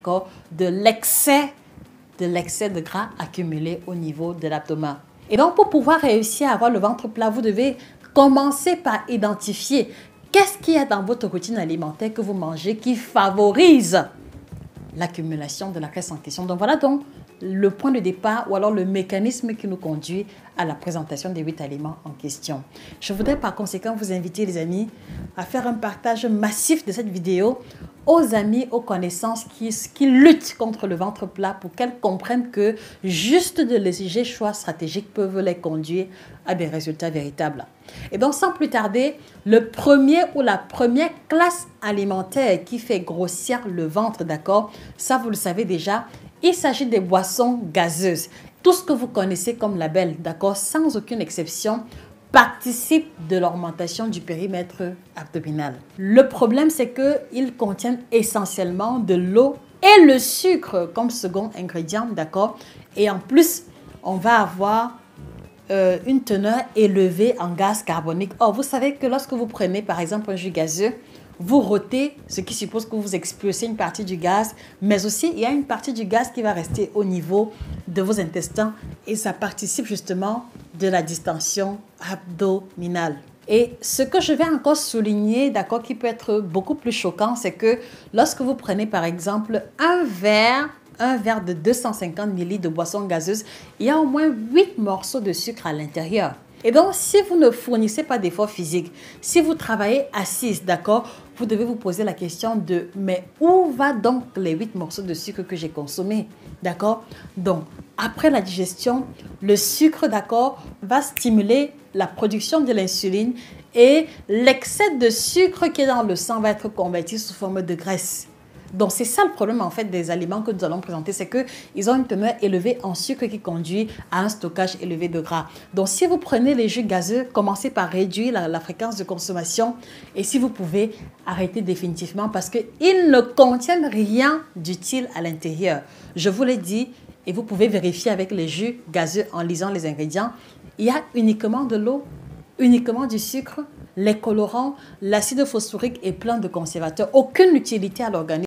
de l'excès de gras accumulé au niveau de l'abdomen. Et donc, pour pouvoir réussir à avoir le ventre plat, vous devez commencer par identifier qu'est-ce qu'il y a dans votre routine alimentaire que vous mangez qui favorise l'accumulation de la graisse en question. Donc, voilà donc le point de départ ou alors le mécanisme qui nous conduit à la présentation des 8 aliments en question. Je voudrais par conséquent vous inviter, les amis, à faire un partage massif de cette vidéo aux amis, aux connaissances qui luttent contre le ventre plat pour qu'elles comprennent que juste de légers choix stratégiques peuvent les conduire à des résultats véritables. Et donc, sans plus tarder, le premier ou la première classe alimentaire qui fait grossir le ventre, d'accord? Ça, vous le savez déjà, il s'agit des boissons gazeuses. Tout ce que vous connaissez comme label, d'accord, sans aucune exception, participe de l'augmentation du périmètre abdominal. Le problème, c'est qu'ils contiennent essentiellement de l'eau et le sucre comme second ingrédient, d'accord? Et en plus, on va avoir une teneur élevée en gaz carbonique. Or, vous savez que lorsque vous prenez, par exemple, un jus gazeux, vous rôtez, ce qui suppose que vous expulsez une partie du gaz, mais aussi il y a une partie du gaz qui va rester au niveau de vos intestins et ça participe justement de la distension abdominale. Et ce que je vais encore souligner, d'accord, qui peut être beaucoup plus choquant, c'est que lorsque vous prenez par exemple un verre de 250 ml de boisson gazeuse, il y a au moins 8 morceaux de sucre à l'intérieur. Et donc, si vous ne fournissez pas d'effort physique, si vous travaillez assise, d'accord, vous devez vous poser la question de « mais où va donc les 8 morceaux de sucre que j'ai consommés ?» D'accord? Donc, après la digestion, le sucre, d'accord, va stimuler la production de l'insuline et l'excès de sucre qui est dans le sang va être converti sous forme de graisse. Donc, c'est ça le problème en fait des aliments que nous allons présenter, c'est qu'ils ont une teneur élevée en sucre qui conduit à un stockage élevé de gras. Donc, si vous prenez les jus gazeux, commencez par réduire la fréquence de consommation et si vous pouvez, arrêter définitivement parce qu'ils ne contiennent rien d'utile à l'intérieur. Je vous l'ai dit et vous pouvez vérifier avec les jus gazeux en lisant les ingrédients. Il y a uniquement de l'eau, uniquement du sucre, les colorants, l'acide phosphorique et plein de conservateurs. Aucune utilité à l'organisme.